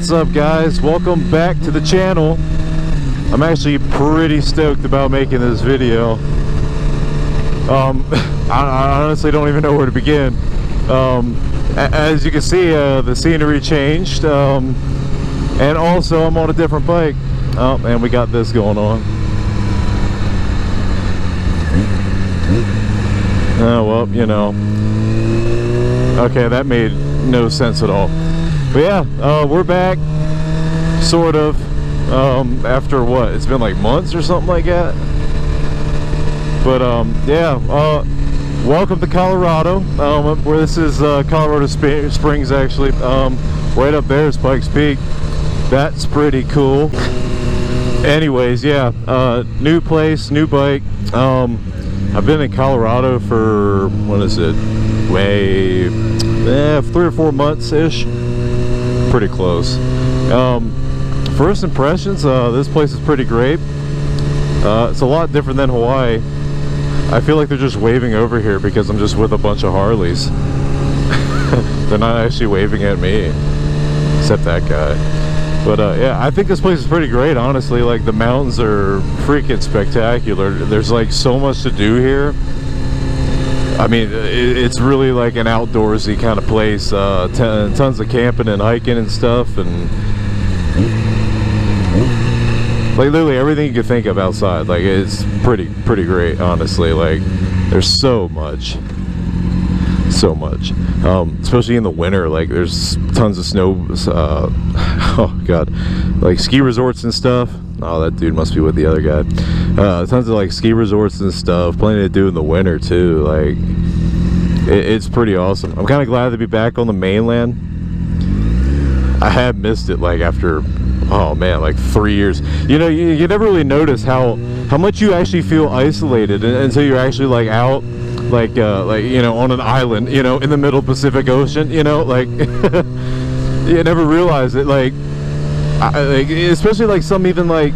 What's up, guys? Welcome back to the channel. I'm actually pretty stoked about making this video. I honestly don't even know where to begin. As you can see, the scenery changed, and also I'm on a different bike. Oh, and we got this going on. Oh, well, you know. Okay, that made no sense at all. But yeah, we're back, sort of, after what? It's been like months or something like that. But, yeah, welcome to Colorado, where this is Colorado Springs, actually. Right up there is Pikes Peak. That's pretty cool. Anyways, yeah, new place, new bike. I've been in Colorado for, what is it, 3 or 4 months-ish. Pretty close. First impressions, this place is pretty great. It's a lot different than Hawaii. I feel like they're just waving over here because I'm just with a bunch of Harleys. They're not actually waving at me, except that guy. But yeah, I think this place is pretty great, honestly. Like, the mountains are freaking spectacular. There's like so much to do here. I mean, it's really like an outdoorsy kind of place. Tons of camping and hiking and stuff, and like literally everything you could think of outside. Like, it's pretty great, honestly. Like, there's so much, especially in the winter. Like, there's tons of snow. Oh god, like ski resorts and stuff. Oh, that dude must be with the other guy. Tons of like ski resorts and stuff. Plenty to do in the winter too. Like, it's pretty awesome. I'm kind of glad to be back on the mainland. I have missed it, like, after, oh man, like 3 years. You know, you never really notice how much you actually feel isolated until you're actually like out, like you know, on an island, you know, in the middle Pacific Ocean. You know, like you never realize it. Like, like, especially like some even like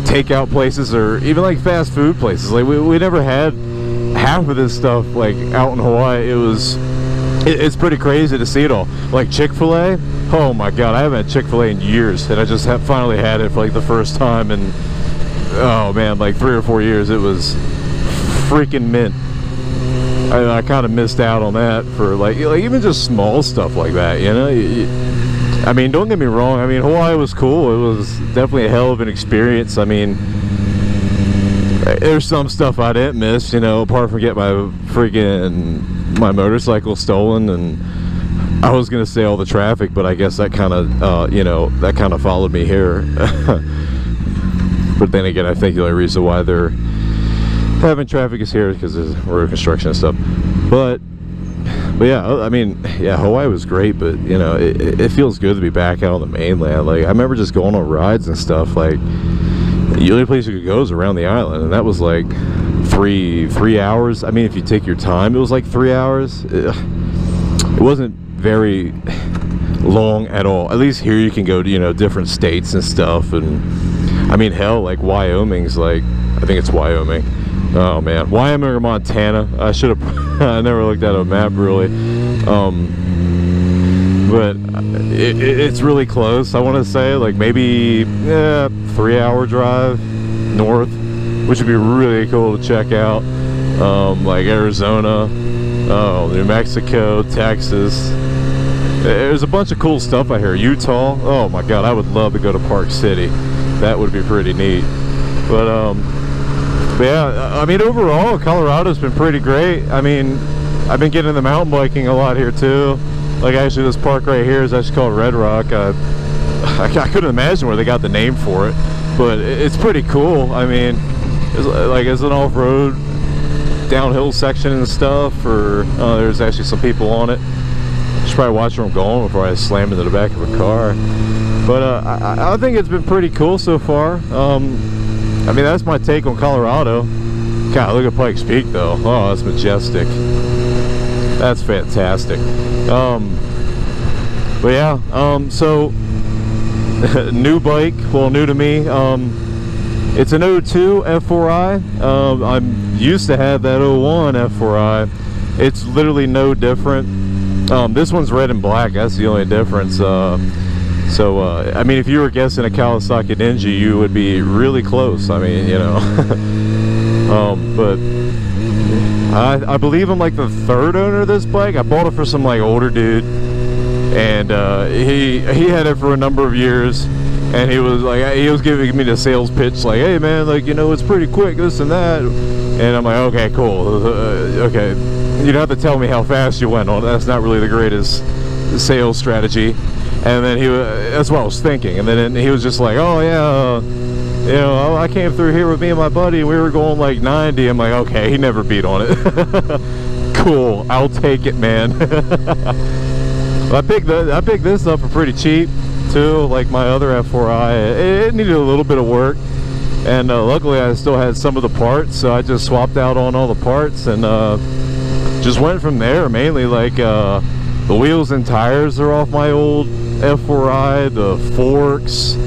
takeout places, or even like fast food places. Like, we never had half of this stuff like out in Hawaii. It's pretty crazy to see it all. Like Chick-fil-A, oh my god, I haven't had Chick-fil-A in years, and I just finally had it for like the first time in, oh man, like 3 or 4 years. It was freaking mint. I kind of missed out on that for like even just small stuff like that, you know. I mean, don't get me wrong. I mean, Hawaii was cool. It was definitely a hell of an experience. I mean, there's some stuff I didn't miss, you know, apart from getting my motorcycle stolen, and I was gonna say all the traffic, but I guess that kind of, you know, that kind of followed me here. But then again, I think the only reason why they're having traffic is here because there's road construction and stuff. But yeah, I mean, yeah, Hawaii was great, but you know, it feels good to be back out on the mainland. Like, I remember just going on rides and stuff. Like, the only place you could go is around the island, and that was like three hours. I mean, if you take your time, it was like 3 hours. It wasn't very long at all. At least here you can go to, you know, different states and stuff. And I mean, hell, like Wyoming's like, I think it's Wyoming. Oh man, Wyoming or Montana. I should have I never looked at a map really. But it's really close. I want to say like maybe 3 hour drive north, which would be really cool to check out. Like Arizona, New Mexico, Texas. There's a bunch of cool stuff I hear. Utah. Oh my god, I would love to go to Park City. That would be pretty neat. But yeah, I mean, overall, Colorado's been pretty great. I mean, I've been getting into mountain biking a lot here too. Like, actually, this park right here is actually called Red Rock. I couldn't imagine where they got the name for it, but it's pretty cool. I mean, it's an off-road downhill section and stuff. Or there's actually some people on it. Should probably watch where I'm going before I slam into the back of a car. But I think it's been pretty cool so far. I mean, that's my take on Colorado. God, look at Pikes Peak though. Oh, that's majestic. That's fantastic. But yeah, so new bike, well, new to me. It's an 02 F4i. I'm used to have that 01 F4i. It's literally no different. This one's red and black. That's the only difference. I mean, if you were guessing a Kawasaki Ninja, you would be really close. I mean, you know. But I believe I'm like the third owner of this bike. I bought it for some like older dude, and he had it for a number of years, and he was giving me the sales pitch like, hey man, like, you know, it's pretty quick, this and that, and I'm like, okay, cool, okay, you don't have to tell me how fast you went on it. That's not really the greatest sales strategy. And then that's what I was thinking, and then he was just like, oh yeah, you know, I came through here with me and my buddy, and we were going like 90. I'm like, okay, he never beat on it. Cool, I'll take it, man. I picked this up for pretty cheap too, like my other F4i. It needed a little bit of work, and luckily I still had some of the parts, so I just swapped out on all the parts and just went from there. Mainly like the wheels and tires are off my old F4i, the forks,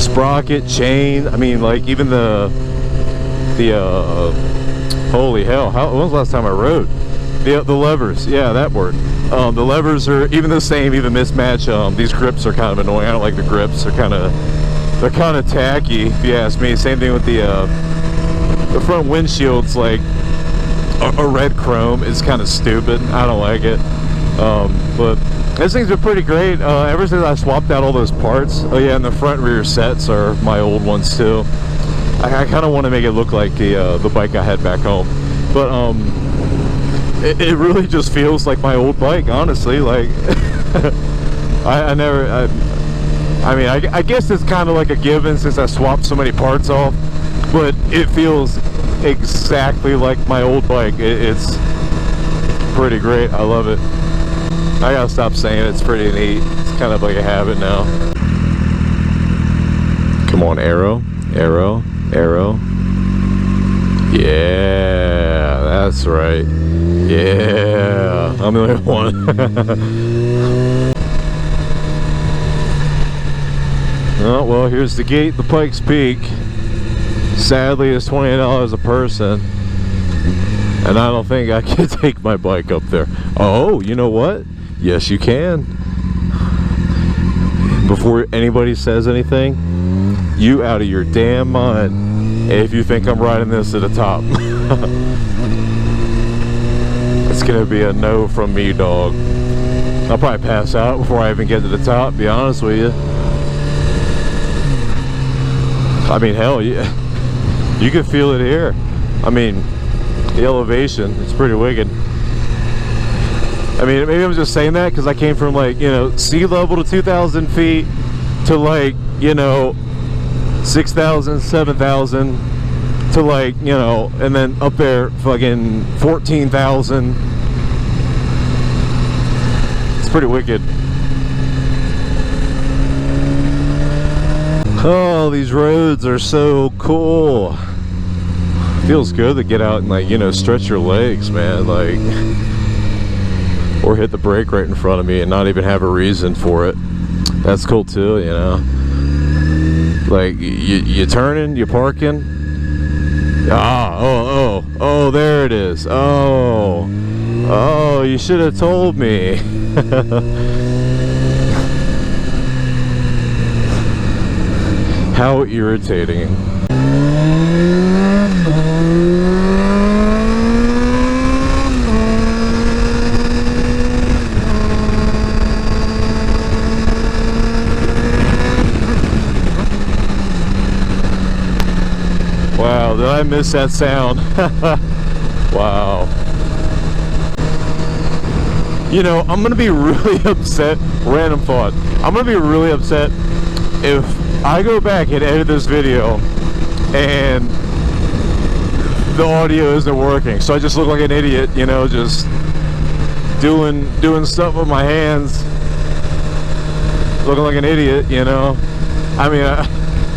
sprocket, chain. I mean, like even the holy hell, when was the last time I rode? The levers, yeah, that word. The levers are even the same, even mismatch. These grips are kind of annoying. I don't like the grips. They're kind of tacky, if you ask me. Same thing with the front windshield's like a red chrome. It's kind of stupid. I don't like it. But these things are pretty great. Ever since I swapped out all those parts. Oh yeah, and the front rear sets are my old ones too. I kind of want to make it look like the bike I had back home. But it really just feels like my old bike, honestly. Like I mean, I guess it's kind of like a given since I swapped so many parts off, but it feels exactly like my old bike. It's pretty great. I love it. I gotta stop saying it's pretty neat. It's kind of like a habit now. Come on, arrow, arrow, arrow. Yeah, that's right. Yeah, I'm the only one. Oh, well, here's the gate, the Pikes Peak. Sadly, it's $20 a person, and I don't think I can take my bike up there. Oh, you know what? Yes, you can. Before anybody says anything, you out of your damn mind if you think I'm riding this to the top. It's gonna be a no from me, dog. I'll probably pass out before I even get to the top, be honest with you. I mean, hell, yeah, you can feel it here. I mean, the elevation, it's pretty wicked. I mean, maybe I'm just saying that because I came from, like, you know, sea level to 2,000 feet to, like, you know, 6,000, 7,000 to, like, you know, and then up there fucking 14,000. It's pretty wicked. Oh, these roads are so cool. Feels good to get out and, like, you know, stretch your legs, man. Like, or hit the brake right in front of me and not even have a reason for it. That's cool too, you know. Like, you turning, you parking. Oh, there it is. Oh, you should have told me. How irritating. Wow, did I miss that sound? Wow. You know, I'm gonna be really upset. Random thought. I'm gonna be really upset if I go back and edit this video and the audio isn't working. So I just look like an idiot, you know, just doing stuff with my hands, looking like an idiot, you know. I mean,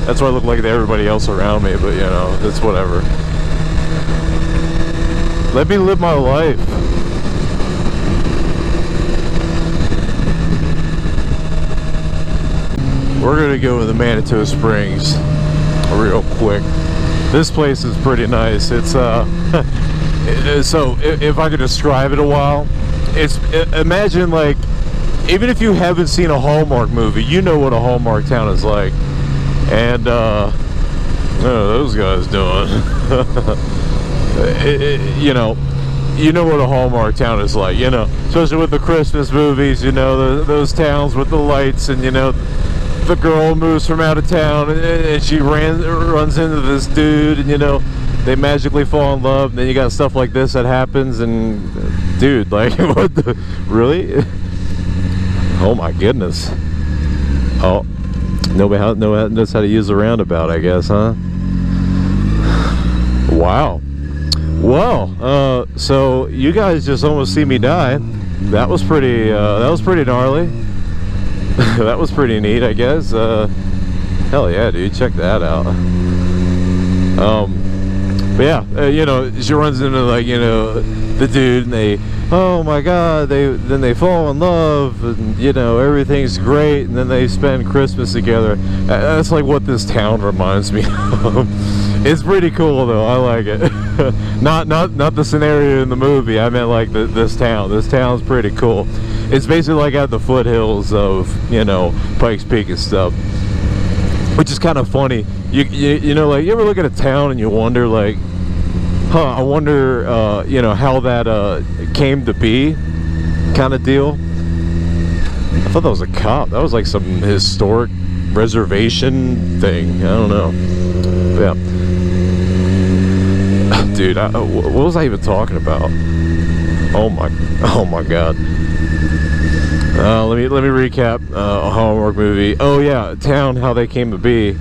that's what I look like to everybody else around me, but, you know, it's whatever. Let me live my life. We're gonna go to the Manitou Springs real quick. This place is pretty nice. It's so if I could describe it a while, imagine, like, even if you haven't seen a Hallmark movie, you know what a Hallmark town is like. And what are those guys doing? You know what a Hallmark town is like, you know, especially with the Christmas movies, you know, those towns with the lights, and, you know, the girl moves from out of town, and she runs into this dude, and, you know, they magically fall in love, and then you got stuff like this that happens, and dude, like, what the, really? Oh my goodness. Oh, nobody knows how to use a roundabout, I guess, huh? Wow. Well, so you guys just almost see me die. That was pretty gnarly. That was pretty neat, I guess. Hell yeah, dude, check that out. But yeah, you know, she runs into, like, you know, the dude, and they, oh my god, then they fall in love, and, you know, everything's great, and then they spend Christmas together. That's like what this town reminds me of. It's pretty cool though, I like it. not the scenario in the movie, I meant like this town. This town's pretty cool. It's basically like at the foothills of, you know, Pikes Peak and stuff, which is kind of funny. You know, like, you ever look at a town and you wonder, like, huh, I wonder, you know, how that came to be, kind of deal. I thought that was a cop. That was like some historic reservation thing. I don't know. Yeah. Dude, what was I even talking about? Oh my god. Let me recap a Hallmark movie. Oh yeah, town, how they came to be.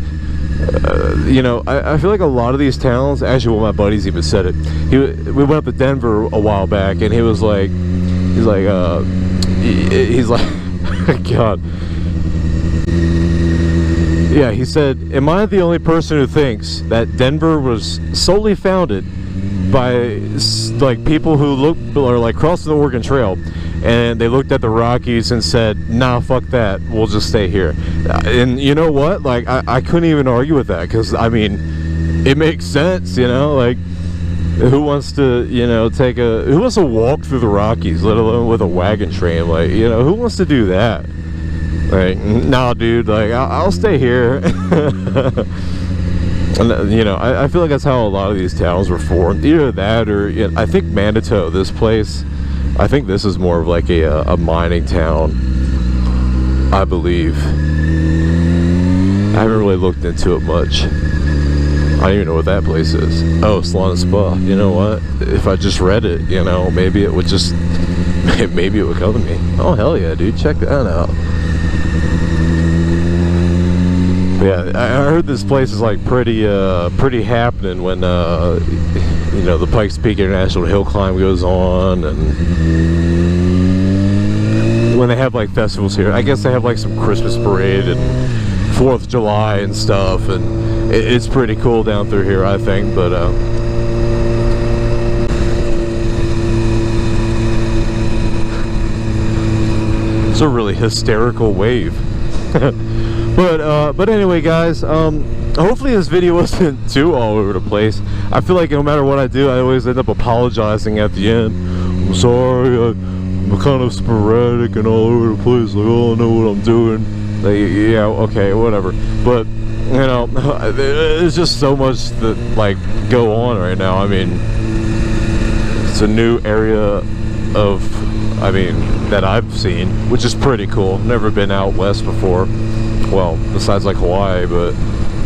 You know, I feel like a lot of these towns, actually, one of my buddies even said it. We went up to Denver a while back, and he's like, God. Yeah, he said, am I the only person who thinks that Denver was solely founded by, like, people who looked, or like, crossed the Oregon Trail, and they looked at the Rockies and said, nah, fuck that, we'll just stay here? And you know what, like, I couldn't even argue with that, because, I mean, it makes sense, you know, like, who wants to, you know, who wants to walk through the Rockies, let alone with a wagon train? Like, you know, who wants to do that? Like, nah, dude, like, I'll stay here. And, you know, I feel like that's how a lot of these towns were formed. Either that, or, you know, I think Manitou, this place, I think this is more of like a mining town, I believe. I haven't really looked into it much. I don't even know what that place is. Oh, Salon and Spa. You know what? If I just read it, you know, maybe it would just, maybe it would come to me. Oh, hell yeah, dude. Check that out. Yeah, I heard this place is like pretty happening when, you know, the Pikes Peak International Hill Climb goes on, and when they have like festivals here. I guess they have like some Christmas parade and 4th of July and stuff, and it's pretty cool down through here, I think. But it's a really hysterical wave. But anyway, guys, hopefully this video wasn't too all over the place. I feel like no matter what I do, I always end up apologizing at the end. I'm sorry, I'm kind of sporadic and all over the place. Like, oh, I know what I'm doing. Like, yeah, okay, whatever. But, you know, there's just so much that, like, go on right now. I mean, it's a new area of, I mean, that I've seen, which is pretty cool. Never been out west before. Well, besides like Hawaii,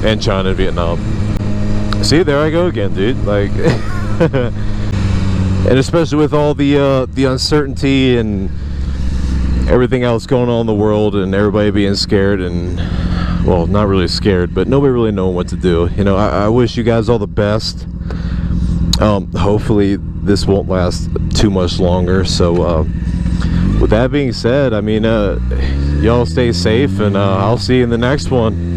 and China and Vietnam. See, there I go again, dude. Like, and especially with all the uncertainty and everything else going on in the world, and everybody being scared, and, well, not really scared, but nobody really knowing what to do. You know, I wish you guys all the best. Hopefully this won't last too much longer. So, with that being said, I mean, y'all stay safe, and I'll see you in the next one.